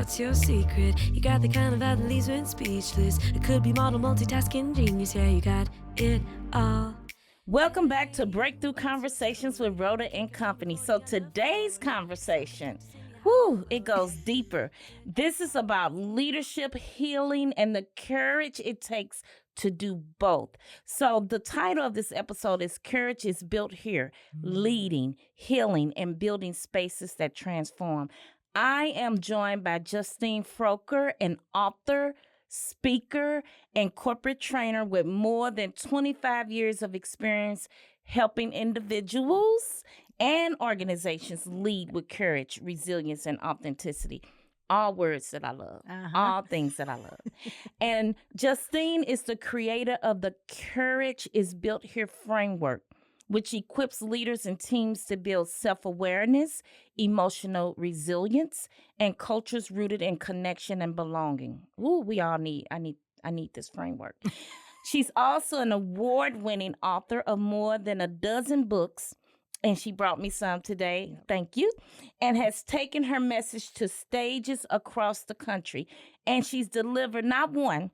What's your secret? You got the kind of vibe that leaves me speechless. It could be model multitasking genius. Yeah, you got it all. Welcome back to Breakthrough Conversations with Rhoda and Company. So today's conversation, it goes deeper. This is about leadership, healing, and the courage it takes to do both. So the title of this episode is Courage is Built Here, Leading, Healing, and Building Spaces that Transform. I am joined by Justine Froelker, an author, speaker, and corporate trainer with more than 25 years of experience helping individuals and organizations lead with courage, resilience, and authenticity. All words that I love, all things that I love. And Justine is the creator of the Courage is Built Here framework, which equips leaders and teams to build self-awareness, emotional resilience, and cultures rooted in connection and belonging. We all need, I need this framework. She's also an award-winning author of more than a dozen books, and she brought me some today, thank you, and has taken her message to stages across the country. And she's delivered not one,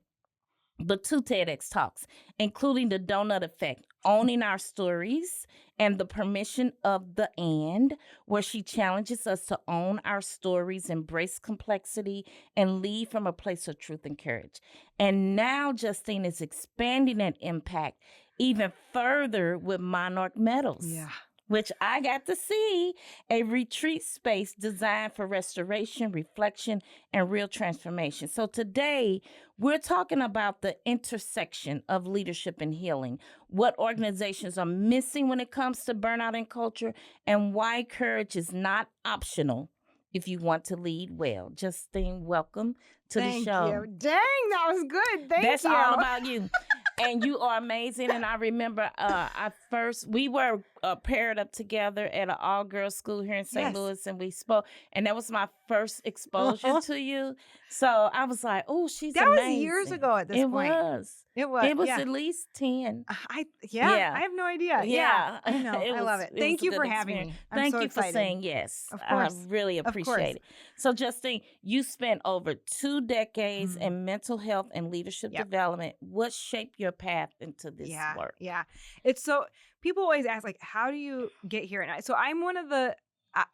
but 2 TEDx talks, including The Donut Effect, Owning Our Stories, and The Permission of the And, where she challenges us to own our stories, embrace complexity, and lead from a place of truth and courage. And now Justine is expanding that impact even further with Monarch Metals. Yeah. Which I got to see, a retreat space designed for restoration, reflection, and real transformation. So today, we're talking about the intersection of leadership and healing, what organizations are missing when it comes to burnout and culture, and why courage is not optional if you want to lead well. Justine, welcome to the show. Thank you. Dang, that was good. That's Thank you. all about you. And you are amazing. And I remember we were paired up together at an all-girls school here in St. Louis, and we spoke. And that was my first exposure to you. So I was like, oh, she's that amazing. was years ago at this point. It was. It was at least 10. I have no idea. Yeah. I know. I love it. Thank you for having me. Thank you for saying yes. Of course. I really appreciate it. So, Justine, you spent over 2 decades in mental health and leadership development. What shaped your path into this work? Yeah. It's so, people always ask, like, how do you get here? And so I'm one of the,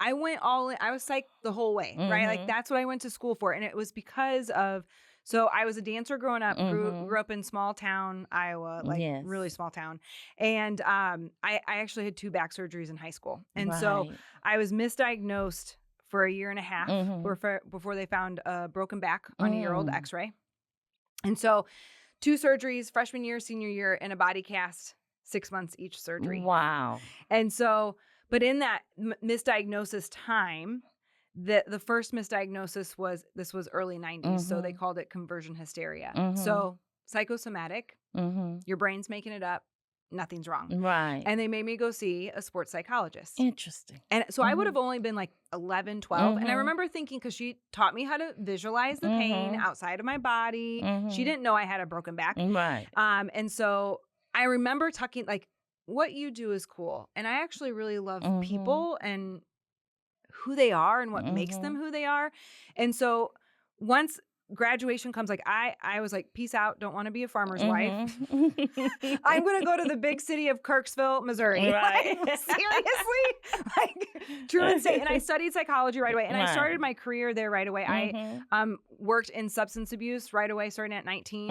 I went all in, I was psyched the whole way, right? Like, that's what I went to school for. And it was because of, so I was a dancer growing up, grew up in small town, Iowa, like really small town. And I actually had 2 back surgeries in high school. And so I was misdiagnosed for a year and a half before they found a broken back on a year-old x-ray. And so 2 surgeries, freshman year, senior year, and a body cast, 6 months each surgery. Wow. And so, but in that misdiagnosis time, the first misdiagnosis was early 90s. So they called it conversion hysteria. So psychosomatic, your brain's making it up, nothing's wrong. Right. And they made me go see a sports psychologist. Interesting. And so I would have only been like 11, 12. And I remember thinking, because she taught me how to visualize the pain outside of my body. She didn't know I had a broken back. Right. And so I remember talking, like, what you do is cool. And I actually really love people and who they are and what makes them who they are. And so once graduation comes, like, I was like, peace out. Don't want to be a farmer's wife. I'm going to go to the big city of Kirksville, Missouri. Right. Like, seriously? Like, true and safe. And I studied psychology right away. And I started my career there right away. I worked in substance abuse right away, starting at 19.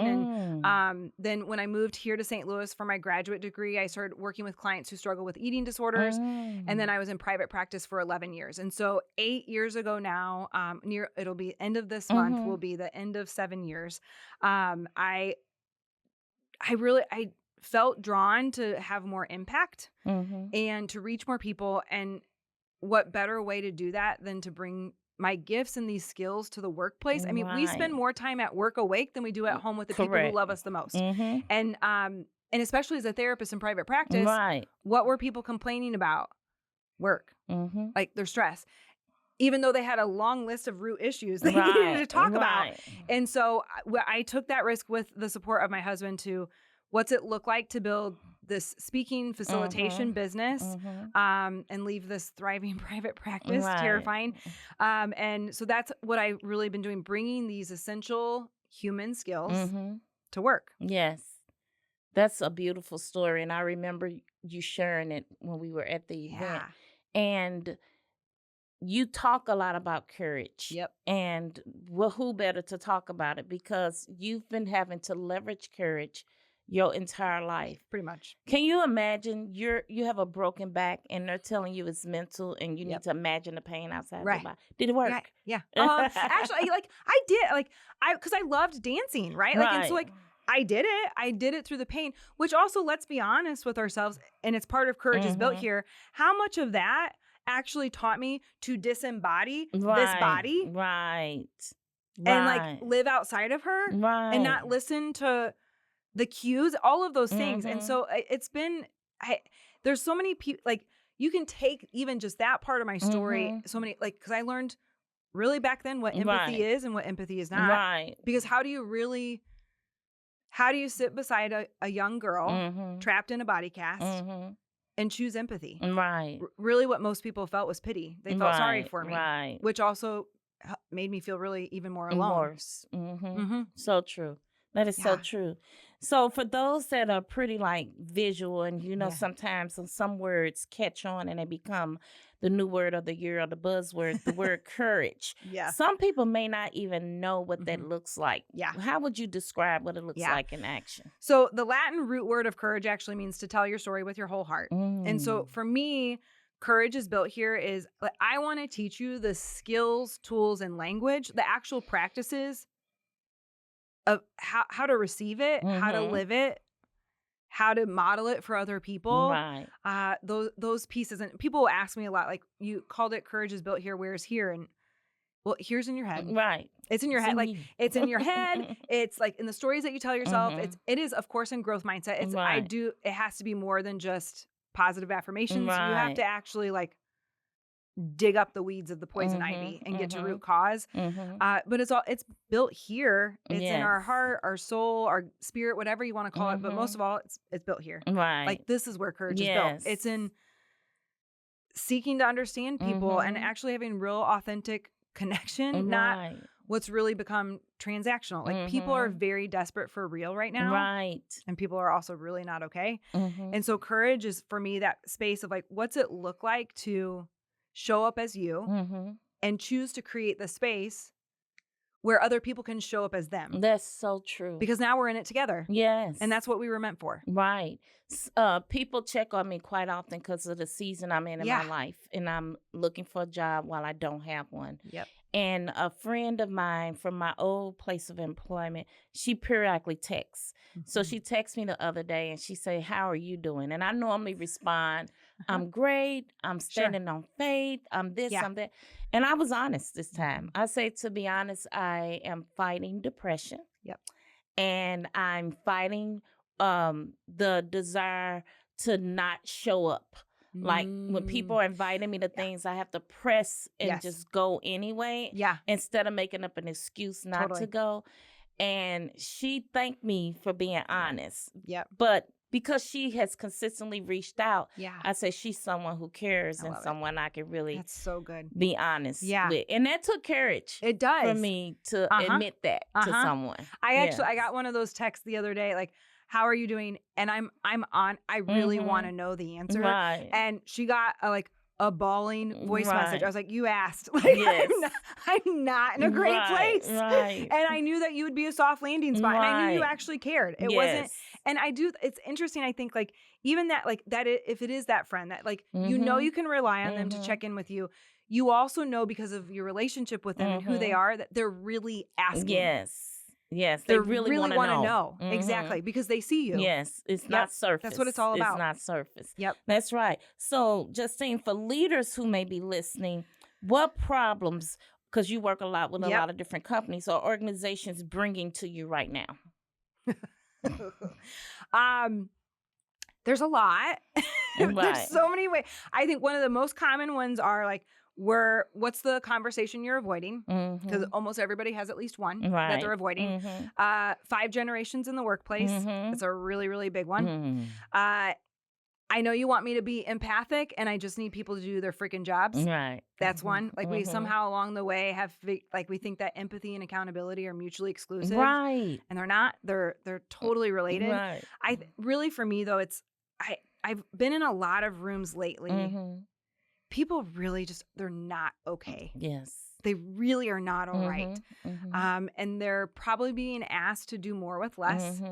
And then when I moved here to St. Louis for my graduate degree, I started working with clients who struggle with eating disorders. And then I was in private practice for 11 years. And so 8 years ago now, it'll be end of this month will be the end of 7 years. I felt drawn to have more impact and to reach more people. And what better way to do that than to bring my gifts and these skills to the workplace? I mean, we spend more time at work awake than we do at home with the people who love us the most. And especially as a therapist in private practice, what were people complaining about? Work, like their stress. Even though they had a long list of root issues they needed to talk about. And so I took that risk with the support of my husband to what's it look like to build this speaking facilitation business, and leave this thriving private practice, terrifying. And so that's what I've really been doing, bringing these essential human skills to work. Yes. That's a beautiful story. And I remember you sharing it when we were at the event. And you talk a lot about courage. Yep. And well, who better to talk about it? Because you've been having to leverage courage your entire life. Pretty much. Can you imagine you have a broken back and they're telling you it's mental and you need to imagine the pain outside your body? Did it work? Yeah. Actually, like I did, like because I loved dancing, right? Like, and so like I did it. I did it through the pain, which also, let's be honest with ourselves, and it's part of Courage is Built Here. How much of that actually taught me to disembody this body, and like live outside of her, and not listen to the cues, all of those things. And so it's been, there's so many people, like you can take even just that part of my story, so many, like, because I learned really back then what empathy is and what empathy is not. Because how do you sit beside a young girl trapped in a body cast and choose empathy? Really what most people felt was pity. They felt sorry for me, which also made me feel really even more alone. So true. That is so true. So for those that are pretty like visual and, you know, sometimes some words catch on and they become the new word of the year or the buzzword, the word courage. Some people may not even know what that looks like. How would you describe what it looks like in action? So the Latin root word of courage actually means to tell your story with your whole heart. And so for me, Courage is Built Here is, like, I want to teach you the skills, tools, and language, the actual practices of how to receive it, how to live it, how to model it for other people. Those pieces. And people will ask me a lot, like, you called it Courage is Built Here, where's here? And well, here's in your head. It's in your head. Like, it's in your head. It's like in the stories that you tell yourself. It is, of course, in growth mindset. It has to be more than just positive affirmations. You have to actually like dig up the weeds of the poison ivy and get to root cause. But it's built here. It's in our heart, our soul, our spirit, whatever you want to call it. But most of all, it's built here. Like, this is where courage is built. It's in seeking to understand people and actually having real authentic connection, not what's really become transactional. Like, people are very desperate for real right now. And people are also really not okay. And so courage is, for me, that space of like, what's it look like to show up as you and choose to create the space where other people can show up as them. That's so true. Because now we're in it together. And that's what we were meant for. People check on me quite often because of the season I'm in my life. And I'm looking for a job while I don't have one. And a friend of mine from my old place of employment, she periodically texts. So she texted me the other day and she said, how are you doing? And I normally respond, I'm great. I'm standing on faith. I'm this, I'm that. And I was honest this time. I say, to be honest, I am fighting depression. And I'm fighting the desire to not show up. Like, when people are inviting me to things, I have to press and just go anyway. Instead of making up an excuse not to go. And she thanked me for being honest. But because she has consistently reached out, I say she's someone who cares and someone I can really That's so good. be honest with. And that took courage. It does. For me to admit that to someone. I got one of those texts the other day, like, how are you doing? And I really want to know the answer. And she got a bawling voice message. I was like, you asked. Like, I'm not in a great place. And I knew that you would be a soft landing spot. And I knew you actually cared. It wasn't. And it's interesting. I think, like, even that, like, that if it is that friend that, like, you know, you can rely on them to check in with you. You also know, because of your relationship with them and who they are, that they're really asking. Yes, they really want to know. Exactly, because they see you. It's not surface. That's what it's all about. It's not surface. That's right. So, Justine, for leaders who may be listening, what problems, because you work a lot with a lot of different companies or organizations, bringing to you right now? There's a lot. There's so many ways. I think one of the most common ones are like, what's the conversation you're avoiding? Because almost everybody has at least one that they're avoiding. 5 generations in the workplace. It's a really, really big one. I know you want me to be empathic and I just need people to do their freaking jobs. Right. That's one. Like we somehow along the way have like we think that empathy and accountability are mutually exclusive. Right. And they're not. They're totally related. Right. Really for me though, I've been in a lot of rooms lately. People really just they're not okay. Yes. They really are not all right. And they're probably being asked to do more with less.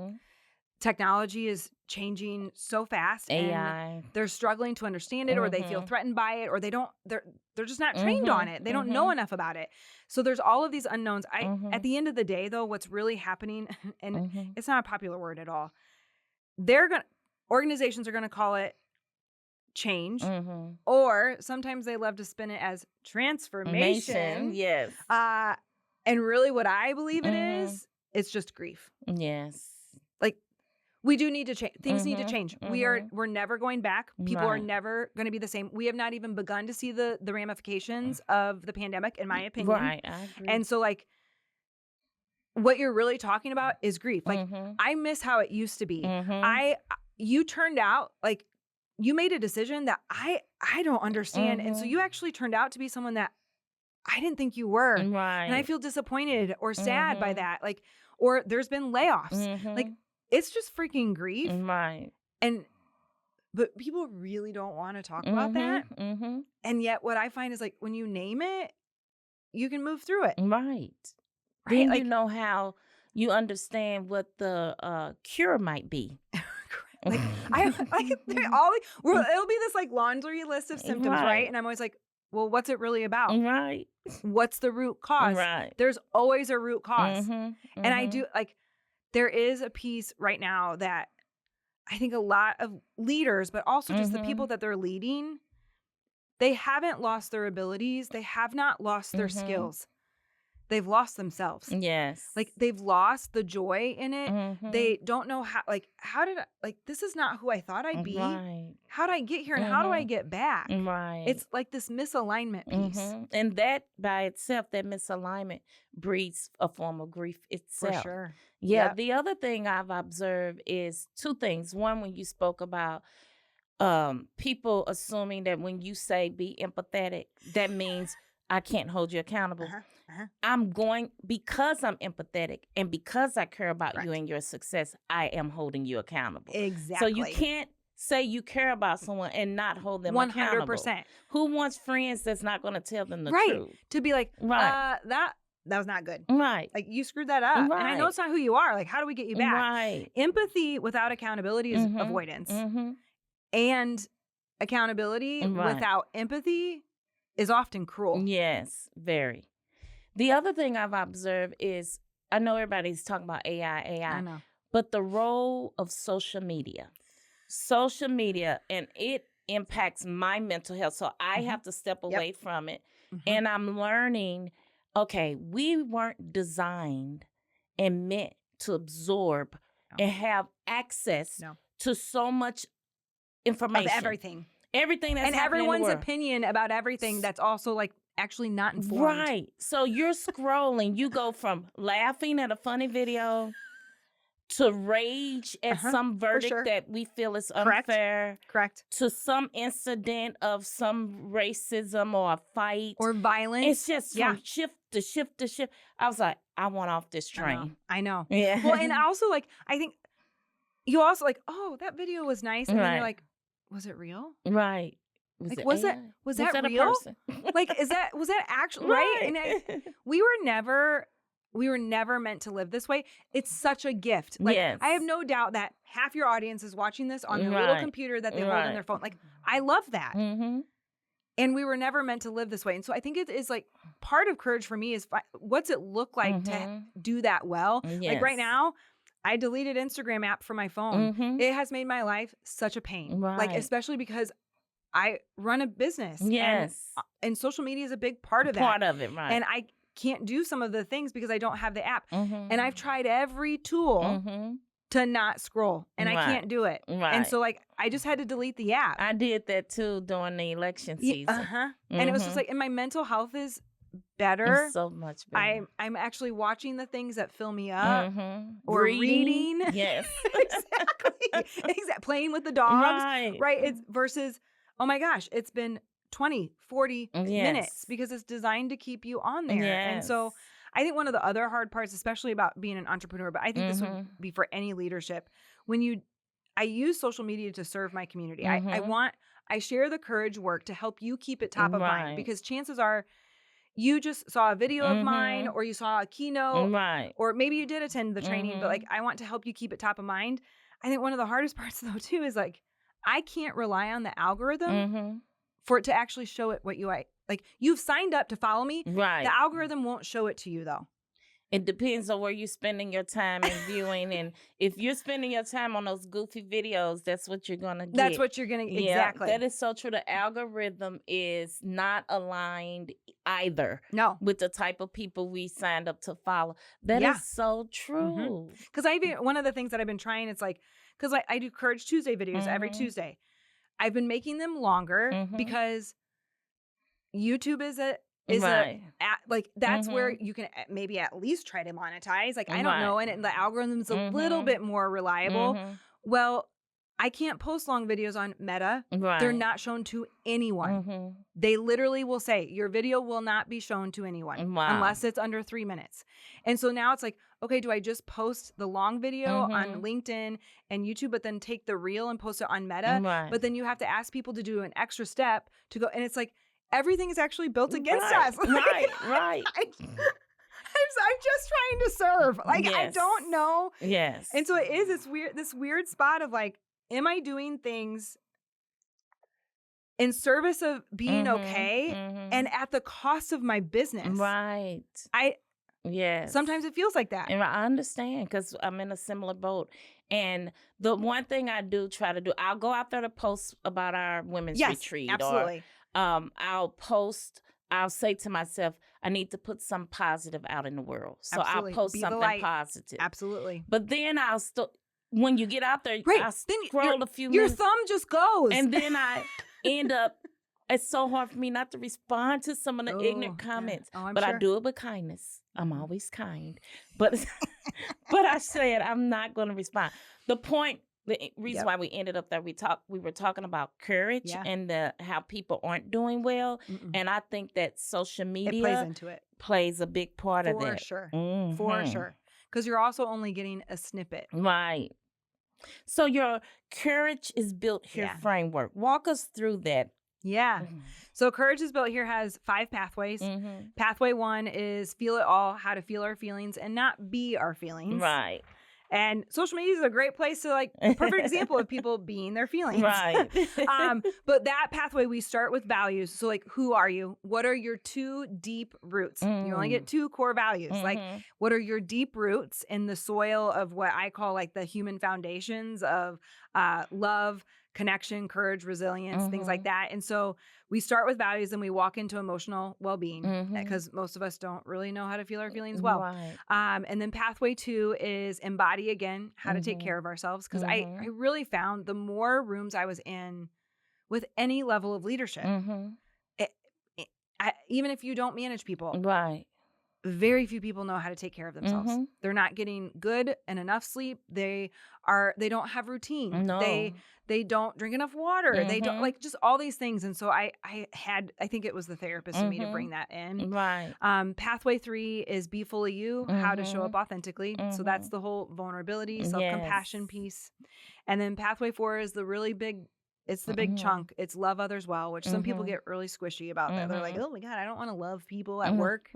Technology is changing so fast. AI. And they're struggling to understand it, or they feel threatened by it, or they're just not trained on it. They don't know enough about it. So there's all of these unknowns. At the end of the day, though, what's really happening, and it's not a popular word at all. Organizations are gonna call it change, or sometimes they love to spin it as transformation. Yes. And really, what I believe it is, it's just grief. Yes. Like we do need to change. Things need to change. We're never going back. People are never going to be the same. We have not even begun to see the ramifications of the pandemic, in my opinion. Right. I agree. And so, like, what you're really talking about is grief. Like, I miss how it used to be. You turned out like you made a decision that I don't understand, and so you actually turned out to be someone that I didn't think you were. Right. And I feel disappointed or sad by that. Like, or there's been layoffs. Like, it's just freaking grief. Right. But people really don't want to talk about that. And yet what I find is like when you name it, you can move through it. Right. Then like, you know how you understand what the cure might be. Like it'll be this like laundry list of symptoms, right? And I'm always like, well, what's it really about? Right. What's the root cause? Right. There's always a root cause. And I do like, there is a piece right now that I think a lot of leaders, but also just the people that they're leading, they haven't lost their abilities. They have not lost their skills. They've lost themselves. Yes. Like they've lost the joy in it. They don't know this is not who I thought I'd be. Right. How did I get here and how do I get back? Right. It's like this misalignment piece. And that by itself, that misalignment breeds a form of grief itself. For sure. Yeah. Yep. The other thing I've observed is 2 things. One, when you spoke about people assuming that when you say be empathetic, that means I can't hold you accountable. Because I'm empathetic and because I care about you and your success, I am holding you accountable. Exactly. So you can't say you care about someone and not hold them 100%. accountable. Who wants friends that's not going to tell them the truth? To be like, that was not good. Right. Like you screwed that up. Right. And I know it's not who you are. Like, how do we get you back? Right. Empathy without accountability is avoidance. And accountability without empathy is often cruel. Yes, very. The other thing I've observed is, I know everybody's talking about AI, I know. but the role of social media, and it impacts my mental health. So I have to step away from it. And I'm learning, okay, we weren't designed and meant to absorb and have access to so much information. Of everything. Everything that's and happening in the everyone's world. Opinion about everything that's also like actually not informed. Right. So you're scrolling. You go from laughing at a funny video to rage at some verdict that we feel is unfair. Correct. To some incident of some racism or a fight. Or violence. It's just from shift to shift to shift. I was like, I want off this train. I know. Yeah. Well, and also like, I think you also like, oh, that video was nice. And then you're like, was it real? Right. Was that real? A person? Like, was that actually right? And we were never meant to live this way. It's such a gift. Like, I have no doubt that half your audience is watching this on their little computer that they hold on their phone. Like, I love that. And we were never meant to live this way. And so I think it is like part of courage for me is what's it look like to do that well? Like right now, I deleted Instagram app from my phone. It has made my life such a pain. Like, especially because I run a business. And social media is a big part of that. Part of it, right. And I can't do some of the things because I don't have the app. And I've tried every tool to not scroll, and I Right. can't do it. Right. And so like I just had to delete the app. I did that too during the election season. Uh-huh. And it was just like, and my mental health is better. It's so much better. I'm actually watching the things that fill me up or Reading. reading. Yes. Exactly. Playing with the dogs. Right. Right. It's versus, oh my gosh, it's been 20, 40 minutes because it's designed to keep you on there. And so I think one of the other hard parts, especially about being an entrepreneur, but I think this would be for any leadership, I use social media to serve my community. I share the courage work to help you keep it top of mind, because chances are you just saw a video of mine, or you saw a keynote, or maybe you did attend the training, but like I want to help you keep it top of mind. I think one of the hardest parts though too is like I can't rely on the algorithm for it to actually show it what you like. You've signed up to follow me. Right. The algorithm won't show it to you though. It depends on where you're spending your time and viewing. And if you're spending your time on those goofy videos, that's what you're going to get. That's what you're going to, exactly. That is so true. The algorithm is not aligned either. No. With the type of people we signed up to follow. That is so true. Because one of the things that I've been trying, it's like, because I do Courage Tuesday videos every Tuesday. I've been making them longer because YouTube is that's where you can maybe at least try to monetize. Like, I don't know. And the algorithm's a little bit more reliable. Well, I can't post long videos on Meta. They're not shown to anyone. They literally will say, your video will not be shown to anyone unless it's under 3 minutes. And so now it's like, okay, do I just post the long video on LinkedIn and YouTube, but then take the reel and post it on Meta? But then you have to ask people to do an extra step to go. And it's like, everything is actually built against us. Right. I'm just trying to serve. Like, I don't know. Yes. And so it is this weird spot of like, am I doing things in service of being okay and at the cost of my business? Right. Sometimes it feels like that. And I understand, because I'm in a similar boat. And the one thing I do try to do, I'll go out there to post about our women's retreat. Absolutely. Or I'll say to myself, I need to put some positive out in the world. So I'll post something positive. Absolutely. But then I'll still, when you get out there, I'll scroll a few your minutes. thumb just goes. And then I end up, it's so hard for me not to respond to some of the ignorant comments. Yeah. But I do it with kindness. I'm always kind. But I said I'm not going to respond. The reason why we ended up there, we were talking about courage and how people aren't doing well. And I think that social media plays into it. Plays a big part of that. For sure. Because you're also only getting a snippet. Right. So your Courage is Built Here framework. Walk us through that. Yeah. So Courage is Built Here has 5 pathways. Pathway 1 is feel it all, how to feel our feelings and not be our feelings. Right. And social media is a great place to, like, perfect example of people being their feelings. Right. But that pathway, we start with values. So, like, who are you? What are your 2 deep roots? You only get 2 core values. Like, what are your deep roots in the soil of what I call, like, the human foundations of love, connection, courage, resilience, things like that. And so we start with values and we walk into emotional well-being because most of us don't really know how to feel our feelings well. Right. And then pathway 2 is embody again, how to take care of ourselves. Because I really found the more rooms I was in with any level of leadership, even if you don't manage people, very few people know how to take care of themselves. They're not getting good and enough sleep. They don't have routine. No. They don't drink enough water. They don't, like, just all these things. And so I think it was the therapist in me to bring that in. Right. Pathway 3 is be fully you, how to show up authentically. So that's the whole vulnerability, self-compassion piece. And then pathway 4 is the really big, it's the big chunk. It's love others well, which some people get really squishy about that. They're like, oh my God, I don't want to love people at work.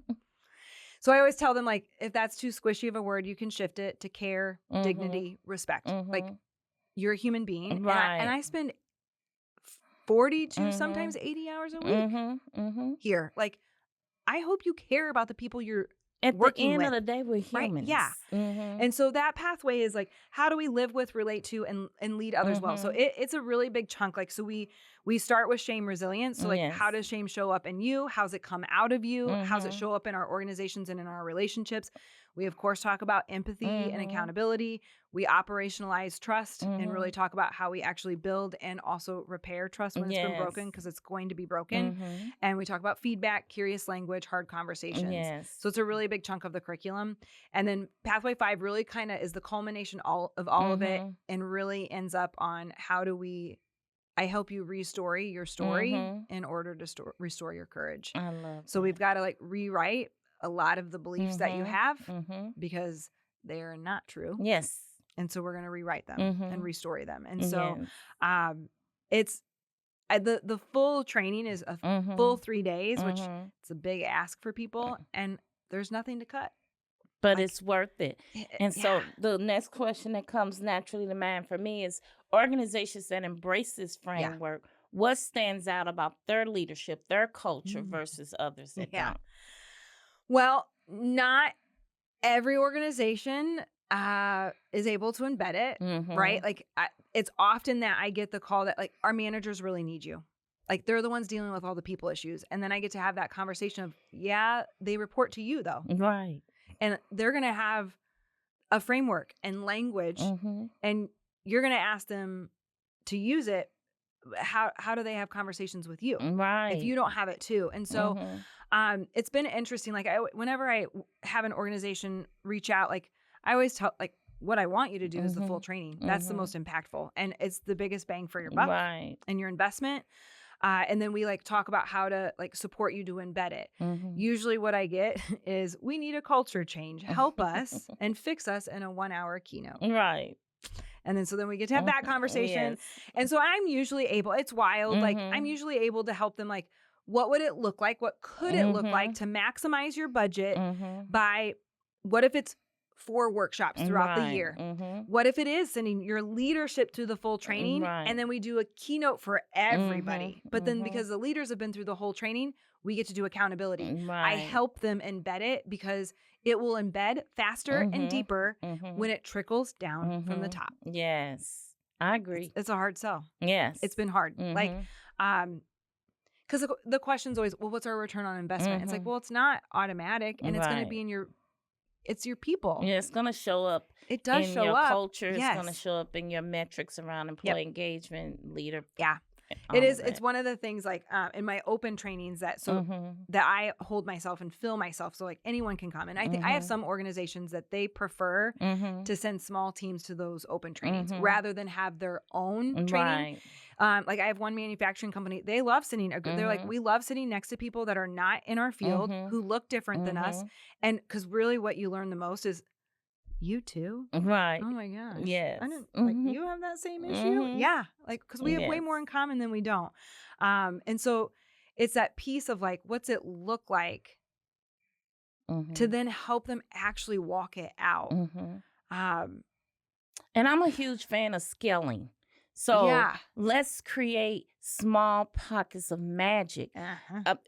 So I always tell them, like, if that's too squishy of a word, you can shift it to care, dignity, respect. Like, you're a human being. Right. And I spend 40 to sometimes 80 hours a week here. Like, I hope you care about the people you're at working the end with. of the day, we're humans. Right? Yeah. And so that pathway is like, how do we live with, relate to, and lead others well? So it's a really big chunk. Like, so we start with shame resilience. So, like, how does shame show up in you? How's it come out of you? How's it show up in our organizations and in our relationships? We, of course, talk about empathy and accountability. We operationalize trust and really talk about how we actually build and also repair trust when it's been broken, because it's going to be broken. And we talk about feedback, curious language, hard conversations. So it's a really big chunk of the curriculum. And then Pathway 5 really kind of is the culmination of all of it, and really ends up on how do I help you restory your story in order to restore your courage. I love So that. we've got to like rewrite a lot of the beliefs that you have because they are not true. Yes. And so we're going to rewrite them and restory them. And so yes. it's the full training is a full 3 days, which it's a big ask for people, and there's nothing to cut. But it's worth it. And so the next question that comes naturally to mind for me is organizations that embrace this framework, what stands out about their leadership, their culture versus others that don't? Well, not every organization is able to embed it, right? Like it's often that I get the call that like our managers really need you. Like they're the ones dealing with all the people issues. And then I get to have that conversation of, they report to you though. Right. And they're going to have a framework and language, and you're going to ask them to use it. How do they have conversations with you? Right. If you don't have it too. And so it's been interesting. Like whenever I have an organization reach out, like I always tell, like, what I want you to do is the full training. That's the most impactful. And it's the biggest bang for your buck and your investment. And then we like talk about how to like support you to embed it. Usually what I get is, we need a culture change. Help us and fix us in a 1-hour keynote. Right. And then, so then we get to have that conversation. And so I'm usually able, it's wild. Like I'm usually able to help them, like, what would it look like? What could it look like to maximize your budget by, what if it's 4 workshops throughout the year? What if it is sending your leadership to the full training, and then we do a keynote for everybody? But then because the leaders have been through the whole training, we get to do accountability. I help them embed it because it will embed faster and deeper when it trickles down from the top. Yes, I agree. It's a hard sell. Yes. It's been hard. Like, because the question's always, well, what's our return on investment? It's like, well, it's not automatic, and it's going to be in it's your people. Yeah, it's going to show up. It does in show your up. culture. It's going to show up in your metrics around employee engagement, leader. Yeah. It is. It's one of the things, like in my open trainings that that I hold myself and fill myself, so like anyone can come. And I think I have some organizations that they prefer to send small teams to those open trainings rather than have their own training. Like I have one manufacturing company, they love sitting. They're like, we love sitting next to people that are not in our field, who look different than us, and because really what you learn the most is, you too? Right. Oh my gosh. Yes. I didn't, like, you have that same issue? Yeah. Like, because we have way more in common than we don't. And so it's that piece of like, what's it look like to then help them actually walk it out. And I'm a huge fan of scaling. So let's create small pockets of magic.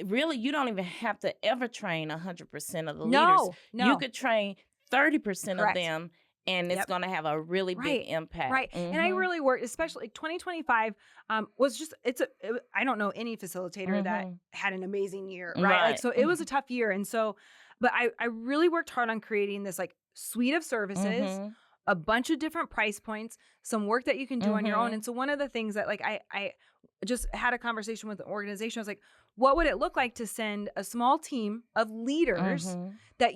Really, you don't even have to ever train 100% of the leaders. No. You could train 30% of them, and it's going to have a really big impact. Right. And I really worked, especially 2025 was just, I don't know any facilitator that had an amazing year, right? Like, so it was a tough year. And so, but I really worked hard on creating this like suite of services, a bunch of different price points, some work that you can do on your own. And so one of the things that like I just had a conversation with the organization, I was like, what would it look like to send a small team of leaders that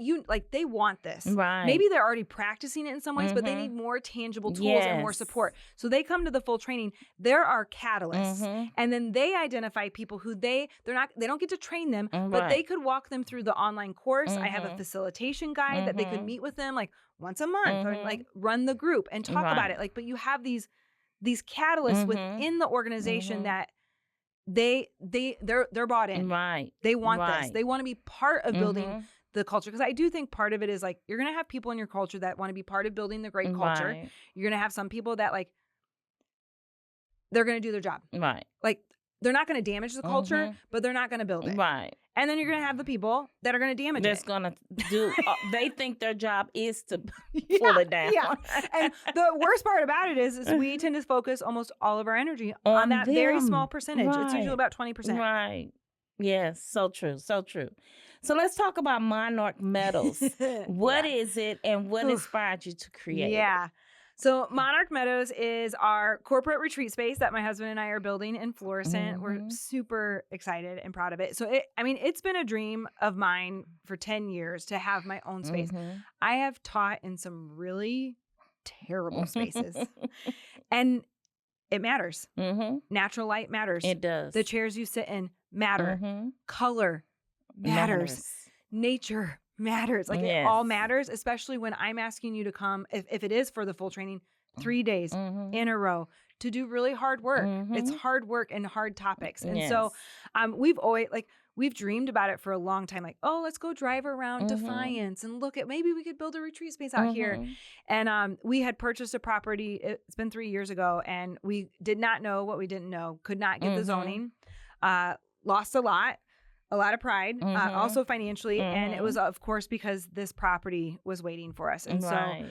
they want this? Right. Maybe they're already practicing it in some ways, but they need more tangible tools and more support. So they come to the full training. There are catalysts, and then they identify people who they don't get to train them, but they could walk them through the online course. I have a facilitation guide that they could meet with them like once a month, or like run the group and talk about it. Like, but you have these catalysts within the organization that they're bought in. Right. They want this. They want to be part of building the culture. Because I do think part of it is like, you're going to have people in your culture that want to be part of building the great culture. Right. You're going to have some people that like, they're going to do their job. Right. Like, they're not going to damage the culture, but they're not going to build it. Right. And then you're going to have the people that are going to damage That's it. going to do, they think their job is to pull it down. Yeah. And the worst part about it is we tend to focus almost all of our energy on that very small percentage. It's usually about 20%. Right. Yes. So true. So true. So let's talk about Monarch Metals. What is it, and what inspired you to create it? Yeah. So Monarch Meadows is our corporate retreat space that my husband and I are building in Florissant. We're super excited and proud of it. So it's been a dream of mine for 10 years to have my own space. I have taught in some really terrible spaces and it matters. Natural light matters. It does. The chairs you sit in matter. Color matters. Nature matters. Like it all matters, especially when I'm asking you to come, if it is for the full training, 3 days in a row to do really hard work. It's hard work and hard topics. And so we've dreamed about it for a long time. Like, oh, let's go drive around Defiance and look at, maybe we could build a retreat space out here. And we had purchased a property. It's been 3 years ago and we did not know what we didn't know, could not get the zoning, lost a lot of pride, also financially. And it was, of course, because this property was waiting for us. And so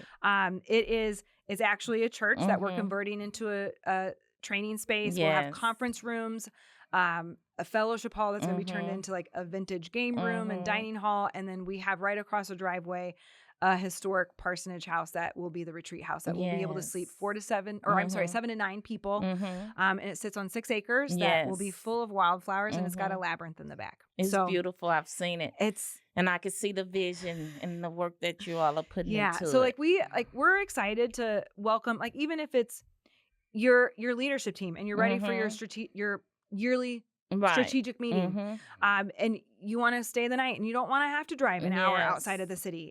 it's actually a church that we're converting into a training space. We'll have conference rooms, a fellowship hall that's going to be turned into like a vintage game room and dining hall. And then we have right across the driveway a historic parsonage house that will be the retreat house that will be able to sleep 7 to 9 people. And it sits on 6 acres that will be full of wildflowers and it's got a labyrinth in the back. It's beautiful. I've seen it. And I can see the vision and the work that you all are putting into so it. we're excited to welcome, like, even if it's your leadership team and you're ready for your yearly strategic meeting, and you want to stay the night and you don't want to have to drive an hour outside of the city.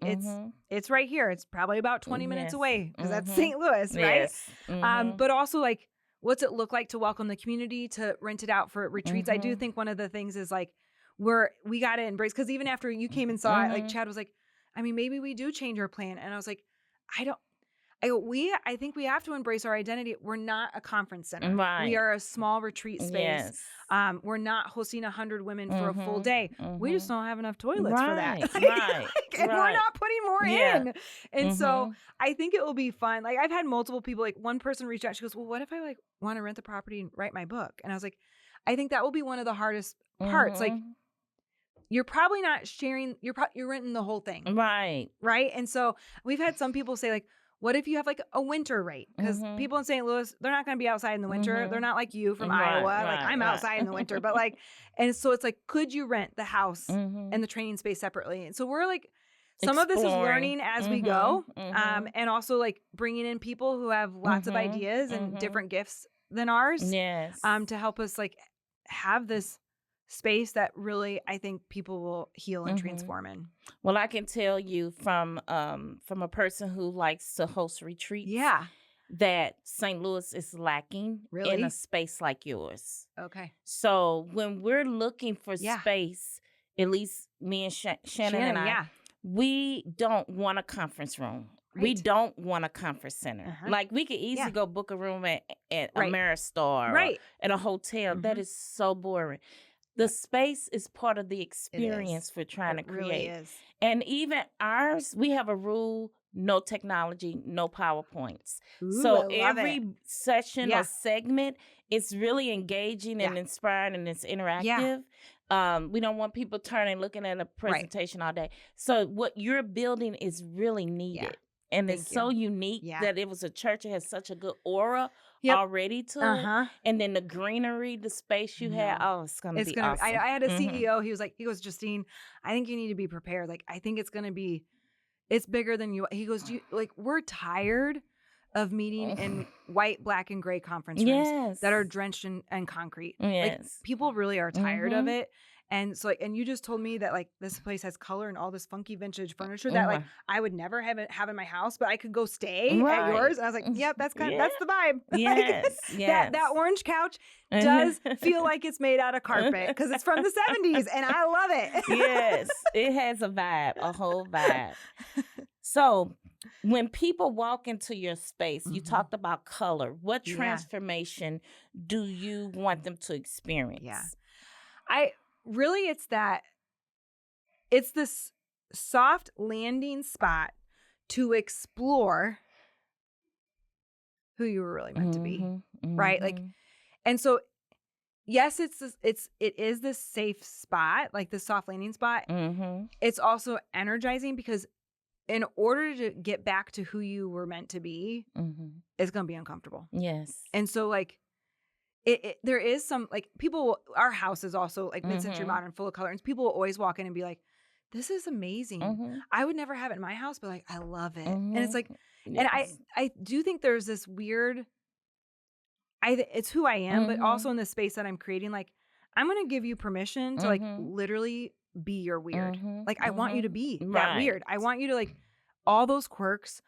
It's right here. It's probably about 20 minutes away because that's St. Louis, right? But also, like, what's it look like to welcome the community, to rent it out for retreats? I do think one of the things is like we got to embrace, because even after you came and saw it, like Chad was like, I mean, maybe we do change our plan. And I was like, I think we have to embrace our identity. We're not a conference center. Right. We are a small retreat space. We're not hosting 100 women for a full day. We just don't have enough toilets for that. And we're not putting more in. And so I think it will be fun. Like, I've had multiple people, like one person reached out. She goes, well, what if I like want to rent the property and write my book? And I was like, I think that will be one of the hardest parts. Like, you're probably not sharing, you're renting the whole thing. Right. And so we've had some people say, like, what if you have like a winter rate? Because people in St. Louis, they're not going to be outside in the winter. They're not like you from Iowa. Like, I'm outside in the winter. But like, and so it's like, could you rent the house and the training space separately? And so we're like, some of this is learning as we go. And also like bringing in people who have lots of ideas and different gifts than ours. To help us like have this space that really, I think, people will heal and transform in. Well, I can tell you from a person who likes to host retreats, that St. Louis is lacking in a space like yours. Okay. So when we're looking for space, at least me and Shannon and I, we don't want a conference room. We don't want a conference center. Like, we could easily go book a room at Ameristar or at a hotel. That is so boring. The space is part of the experience we're trying to create. Really is. And even ours, we have a rule: no technology, no PowerPoints. Ooh, so every session or segment is really engaging and inspiring, and it's interactive. We don't want people turning, looking at a presentation all day. So what you're building is really needed. And it's so unique that it was a church that has such a good aura already to it. And then the greenery, the space you had, it's going to be awesome. I had a CEO, he goes, Justine, I think you need to be prepared. Like, I think it's going to be, it's bigger than you. He goes, we're tired of meeting in white, black, and gray conference rooms that are drenched in concrete. Like, people really are tired of it. And so, like, and you just told me that like this place has color and all this funky vintage furniture that like I would never have in my house, but I could go stay at yours. And I was like, yep, that's that's the vibe. That orange couch does feel like it's made out of carpet because it's from the 70s, and I love it. It has a vibe, a whole vibe. So when people walk into your space, you talked about color. What transformation do you want them to experience? Really, it's this soft landing spot to explore who you were really meant to be, right? Like, and so, yes, it is this safe spot, like this soft landing spot. It's also energizing because in order to get back to who you were meant to be, it's going to be uncomfortable. Yes. And so like, there is some like people, our house is also like mid-century modern, full of color. And people will always walk in and be like, this is amazing. I would never have it in my house, but like, I love it. And it's like, and I do think there's this weird, it's who I am, but also in the space that I'm creating, like, I'm going to give you permission to like literally be your weird. Like, I want you to be that weird. I want you to like all those quirks,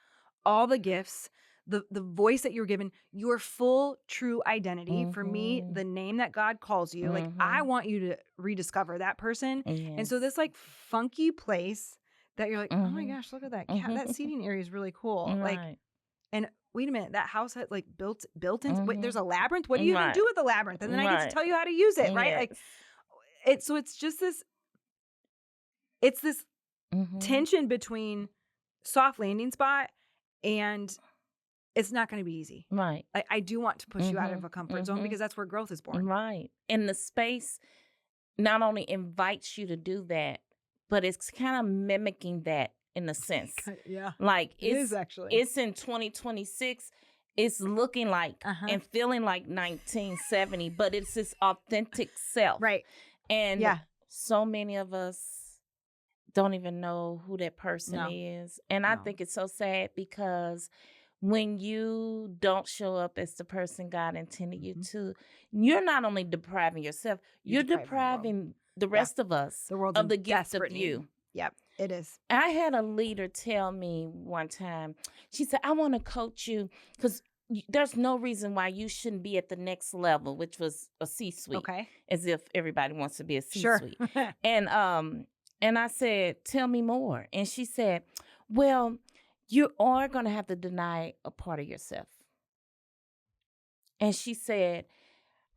all the gifts, the voice that you're given, your full true identity. For me, the name that God calls you, like, I want you to rediscover that person. And so this like funky place that you're like, oh my gosh, look at that cat. That seating area is really cool. Like, and wait a minute, that house had like built in. Wait, there's a labyrinth. What do you even do with the labyrinth? And then I get to tell you how to use it, right? Like, it's just this. It's this tension between soft landing spot and it's not going to be easy. Right. I do want to push you out of a comfort zone because that's where growth is born. Right. And the space not only invites you to do that, but it's kind of mimicking that in a sense. Yeah. Like it is actually. It's in 2026. It's looking like and feeling like 1970, but it's its authentic self. Right. And so many of us don't even know who that person is. And I think it's so sad because when you don't show up as the person God intended you to, you're not only depriving yourself, you're depriving the rest of us of the gift of you. Yep, it is. I had a leader tell me one time, she said, I want to coach you because there's no reason why you shouldn't be at the next level, which was a C-suite. Okay. As if everybody wants to be a C-suite. Sure. And I said, tell me more. And she said, well, you are going to have to deny a part of yourself. And she said,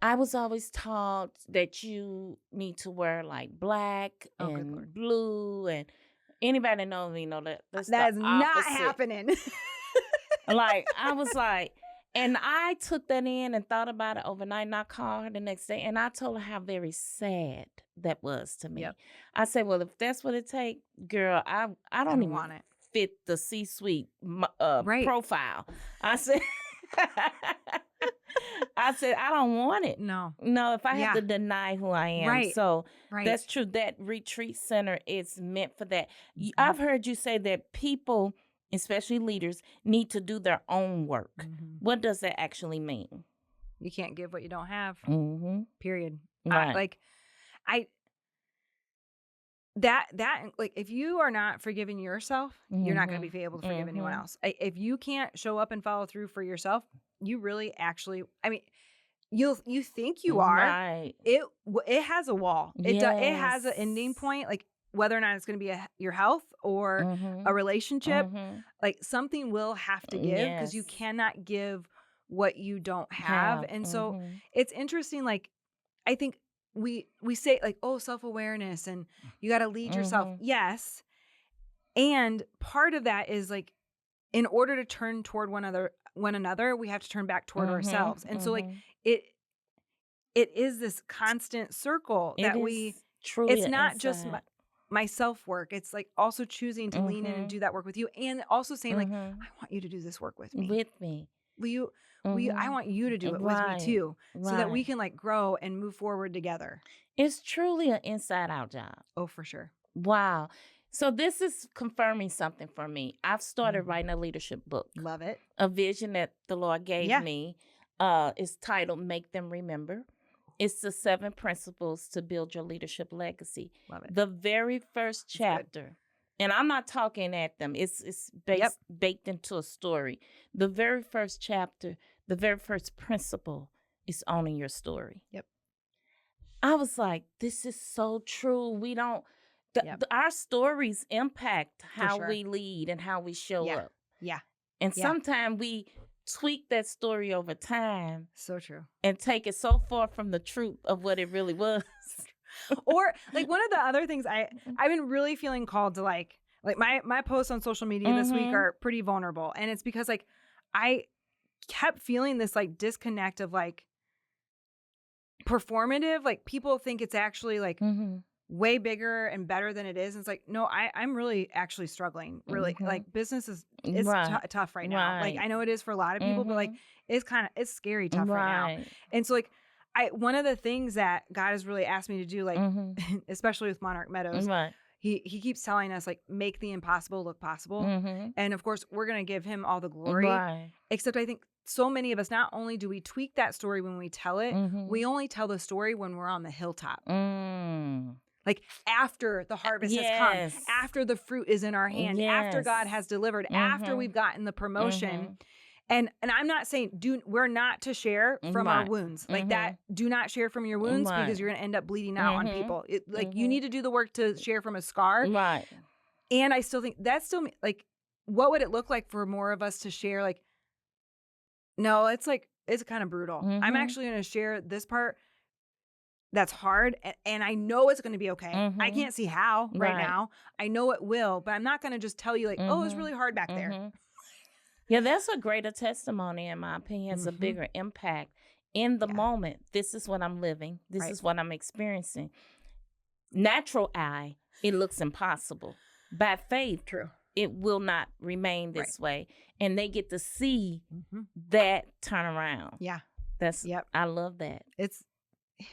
I was always taught that you need to wear like black and blue. And anybody that knows me know that that's that is not happening. Like, I was like, and I took that in and thought about it overnight. And I called her the next day and I told her how very sad that was to me. Yep. I said, well, if that's what it takes, girl, I don't even want it. Fit the C-suite profile. I said, I don't want it. No, if I have to deny who I am. Right. So that's true. That retreat center is meant for that. I've heard you say that people, especially leaders, need to do their own work. What does that actually mean? You can't give what you don't have. Period. Right. That like, if you are not forgiving yourself, you're not going to be able to forgive anyone else. If you can't show up and follow through for yourself, you really actually, I mean, you think you are. Right. It has a wall. It has an ending point, like whether or not it's going to be your health or a relationship. Like, something will have to give because you cannot give what you don't have. And so it's interesting. Like, I think we say like, oh, self-awareness and you got to lead yourself. Yes. And part of that is like, in order to turn toward one another, we have to turn back toward ourselves. And so like it is this constant circle that it's not just my self-work. It's like also choosing to lean in and do that work with you. And also saying like, I want you to do this work with me. I want you to do it with me too, so that we can like grow and move forward together. It's truly an inside out job. Oh, for sure. Wow. So this is confirming something for me. I've started writing a leadership book. Love it. A vision that the Lord gave me. It's titled Make Them Remember. It's the 7 principles to build your leadership legacy. Love it. The very first chapter. And I'm not talking at them. It's baked into a story. The very first chapter, the very first principle is owning your story. Yep. I was like, this is so true. We don't, our stories impact how we lead and how we show up. Yeah. And sometimes we tweak that story over time. So true. And take it so far from the truth of what it really was. Or like, one of the other things I've been really feeling called to like my posts on social media this week are pretty vulnerable. And it's because like I kept feeling this like disconnect of like performative, like people think it's actually like way bigger and better than it is. And it's like, no, I'm really actually struggling. Really, like business is tough right now. Like I know it is for a lot of people, but like it's scary tough right now. And so like one of the things that God has really asked me to do, like especially with Monarch Meadows, he keeps telling us like make the impossible look possible. And of course we're gonna give him all the glory. Except I think so many of us, not only do we tweak that story when we tell it, we only tell the story when we're on the hilltop. Like after the harvest has come, after the fruit is in our hand, after God has delivered, after we've gotten the promotion. And I'm not saying we're not to share from our wounds like that. Do not share from your wounds because you're going to end up bleeding out on people. You need to do the work to share from a scar. Right. And I still think that's still like, what would it look like for more of us to share? Like, no, it's kind of brutal. I'm actually going to share this part that's hard. And I know it's going to be okay. I can't see how right now. I know it will, but I'm not going to just tell you like, oh, it's really hard back there. Yeah, that's a greater testimony, in my opinion. It's a bigger impact in the moment. This is what I'm living. This is what I'm experiencing. Natural eye, it looks impossible. By faith, it will not remain this way. And they get to see that turnaround. Yeah. I love that. It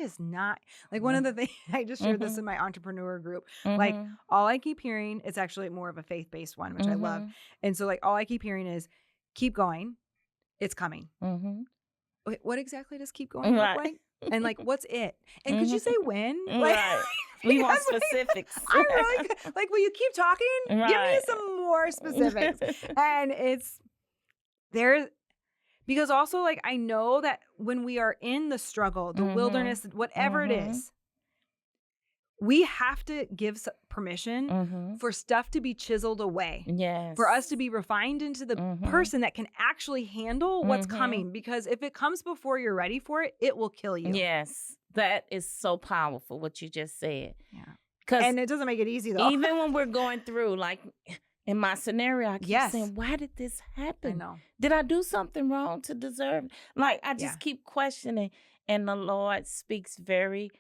is not like one of the things I just shared this in my entrepreneur group. Like all I keep hearing, it's actually more of a faith-based one, which I love. And so like all I keep hearing is keep going. It's coming. Wait, what exactly does keep going look like? And like, what's it? And could you say when? Like, we want specifics. I'm really like, will you keep talking? Give me some more specifics. And it's there. Because also, like, I know that when we are in the struggle, the wilderness, whatever it is, we have to give permission for stuff to be chiseled away. Yes. For us to be refined into the person that can actually handle what's coming. Because if it comes before you're ready for it, it will kill you. Yes. That is so powerful, what you just said. Yeah. And it doesn't make it easy, though. Even when we're going through, like... In my scenario, I keep saying, why did this happen? I know. Did I do something wrong to deserve? Like, I just keep questioning. And the Lord speaks very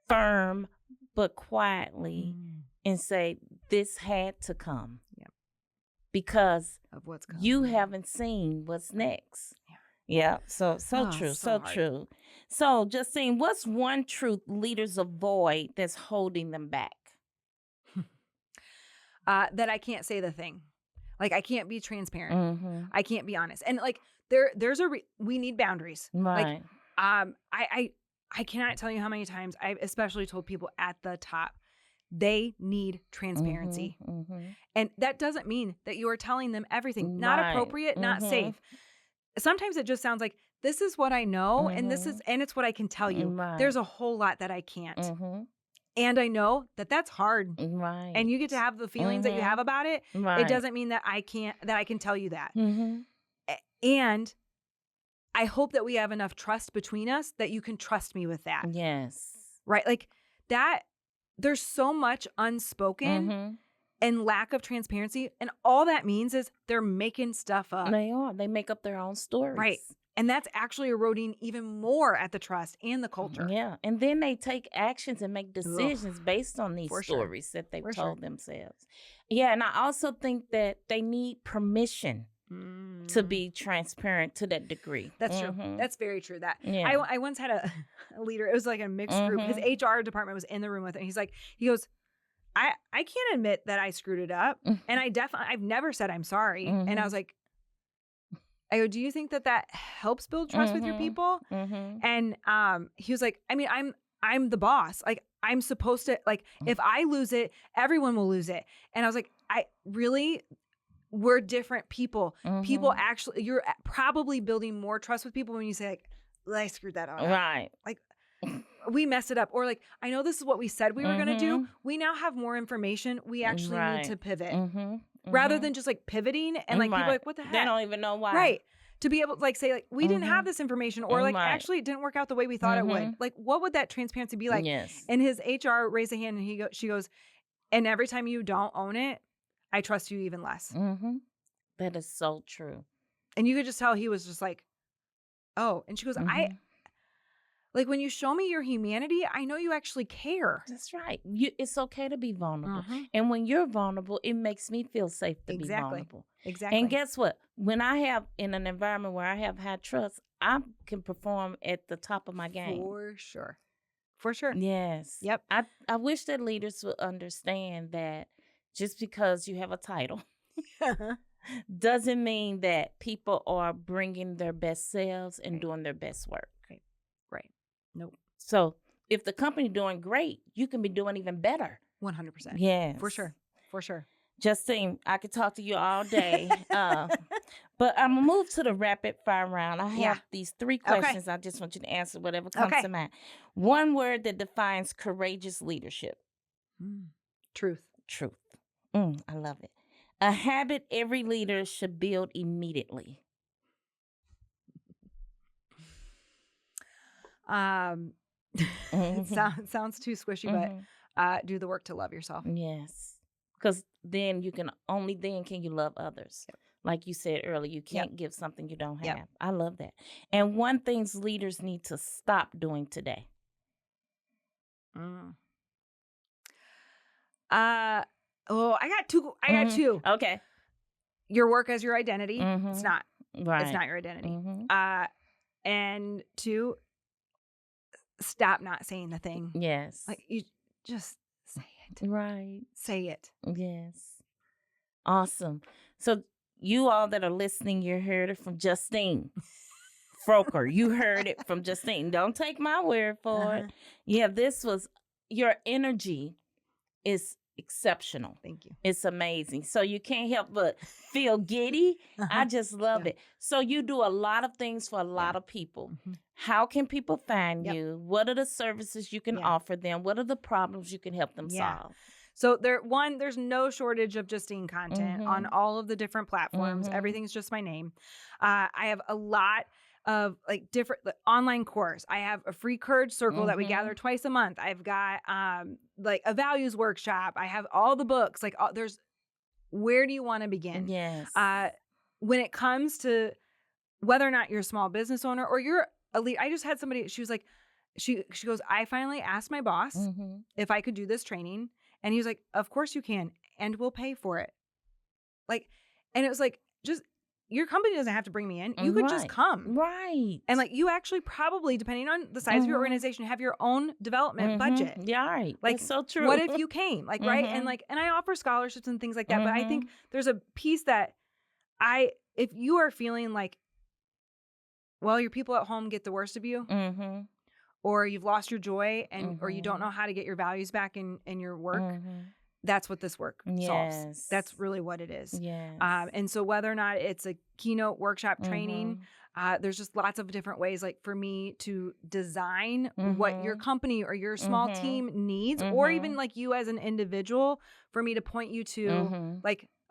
firm, but quietly and say, this had to come. Because of what's coming. You haven't seen what's next. Yeah. So true. So true. So, Justine, what's one truth leaders avoid that's holding them back? That I can't say the thing. Like I can't be transparent. I can't be honest. And like there's we need boundaries. Right. Like I cannot tell you how many times I've especially told people at the top they need transparency. And that doesn't mean that you are telling them everything. Not appropriate, not safe. Sometimes it just sounds like this is what I know and it's what I can tell you. There's a whole lot that I can't. And I know that that's hard. Right. And you get to have the feelings that you have about it. It doesn't mean that I can tell you that. And I hope that we have enough trust between us that you can trust me with that. Yes. Right? Like that, there's so much unspoken and lack of transparency. And all that means is they're making stuff up. They are. They make up their own stories. Right. And that's actually eroding even more at the trust and the culture. Yeah. And then they take actions and make decisions based on these stories that they've told themselves. Yeah. And I also think that they need permission to be transparent to that degree. That's true. That's very true. That I once had a leader. It was like a mixed group. His HR department was in the room with it. And he goes, I can't admit that I screwed it up. And I've never said I'm sorry. And I was like, I go, do you think that helps build trust with your people? And he was like, I mean, I'm the boss. Like I'm supposed to, like, if I lose it, everyone will lose it. And I was like, we're different people. People actually, you're probably building more trust with people when you say like, I screwed that up. Right. Like we messed it up. Or like, I know this is what we said we were going to do. We now have more information. We actually need to pivot. Rather than just like pivoting and like people are like, what the heck? They don't even know why. Right. To be able to like say like, we didn't have this information or like actually it didn't work out the way we thought it would. Like what would that transparency be like? Yes. And his HR raised a hand and she goes, and every time you don't own it, I trust you even less. That is so true. And you could just tell he was just like, oh. And she goes, Like when you show me your humanity, I know you actually care. That's right. It's okay to be vulnerable. Mhm. And when you're vulnerable, it makes me feel safe to be Exactly. vulnerable. Exactly. And guess what? When I have in an environment where I have high trust, I can perform at the top of my game. For sure. For sure. Yes. Yep. I wish that leaders would understand that just because you have a title doesn't mean that people are bringing their best selves and Right. doing their best work. Right. Nope. So if the company doing great, you can be doing even better. 100%. Yes. For sure. For sure. Justine, I could talk to you all day. But I'm going to move to the rapid fire round. I have these 3 questions. I just want you to answer whatever comes to mind. One word that defines courageous leadership. Truth. Truth. I love it. A habit every leader should build immediately. It sounds too squishy, but do the work to love yourself. Yes. Because then can you love others. Yep. Like you said earlier, you can't give something you don't have. Yep. I love that. And one thing leaders need to stop doing today. I got two. Okay. Your work as your identity. Mhm. It's not. Right. It's not your identity. Mhm. And 2, stop not saying the thing. Yes. Like you just say it. Right. Say it. Yes. Awesome. So you all that are listening, you heard it from Justine Froelker. You heard it from Justine. Don't take my word for it. Yeah, your energy is exceptional. Thank you. It's amazing. So you can't help but feel giddy. I just love it. So you do a lot of things for a lot of people. How can people find you? What are the services you can offer them? What are the problems you can help them solve? So there's no shortage of Justine content on all of the different platforms. Everything's just my name. I have a lot of different online course. I have a free courage circle that we gather twice a month. I've got a values workshop. I have all the books. Where do you want to begin? Yes. When it comes to whether or not you're a small business owner or you're a lead, I just had somebody. She was like, she goes, I finally asked my boss if I could do this training. And he was like, of course you can. And we'll pay for it. And it was just, your company doesn't have to bring me in. You could just come. Right. And you actually probably, depending on the size of your organization, have your own development budget. Yeah, right. That's so true. What if you came? Right? And I offer scholarships and things like that. But I think there's a piece that if you are feeling your people at home get the worst of you, or you've lost your joy or you don't know how to get your values back in your work, that's what this work solves. That's really what it is. Yes. And so whether or not it's a keynote workshop training, there's just lots of different ways for me to design what your company or your small team needs, or even you as an individual, for me to point you to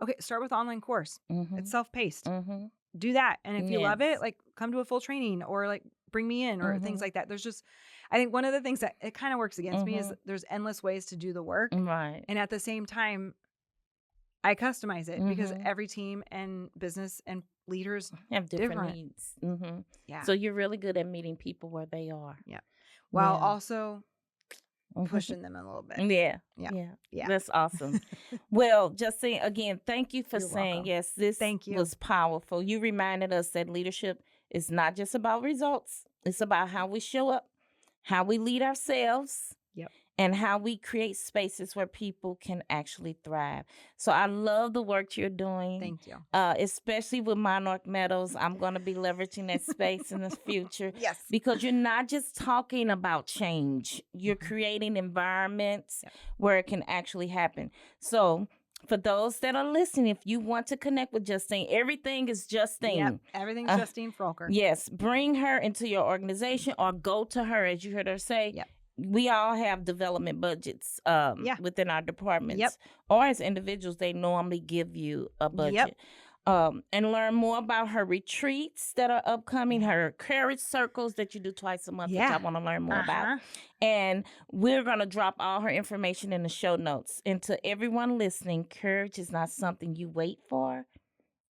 okay, start with online course. It's self-paced. Do that. And if you love it, come to a full training or bring me in or things like that. There's just, I think one of the things that it kind of works against me is there's endless ways to do the work. Right. And at the same time, I customize it because every team and business and leaders have different needs. Yeah. So you're really good at meeting people where they are. Yeah. While also pushing them a little bit. Yeah. That's awesome. Well, Justine, again, thank you for You're saying welcome. yes. This was powerful. You reminded us that leadership is not just about results. It's about how we show up, how we lead ourselves, and how we create spaces where people can actually thrive. So I love the work you're doing. Thank you. Especially with Monarch Meadows. I'm going to be leveraging that space in the future. Yes. Because you're not just talking about change. You're creating environments where it can actually happen. So for those that are listening, if you want to connect with Justine, everything is Justine. Yep. Everything's Justine Froelker. Yes. Bring her into your organization or go to her, as you heard her say. Yep. We all have development budgets within our departments. Yep. Or as individuals, they normally give you a budget. And learn more about her retreats that are upcoming, her courage circles that you do twice a month, which I want to learn more about. And we're going to drop all her information in the show notes. And to everyone listening, courage is not something you wait for.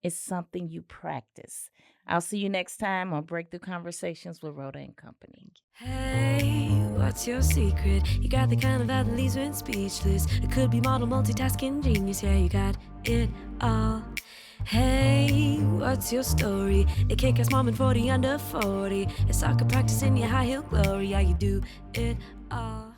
It's something you practice. I'll see you next time on Breakthrough Conversations with Rhoda and Company. Hey, what's your secret? You got the kind of vibe that leaves me speechless. It could be model multitasking genius. Yeah, you got it all. Hey, what's your story? A kick-ass mom and 40 under 40. A soccer practice in your high heel glory. Yeah, you do it all.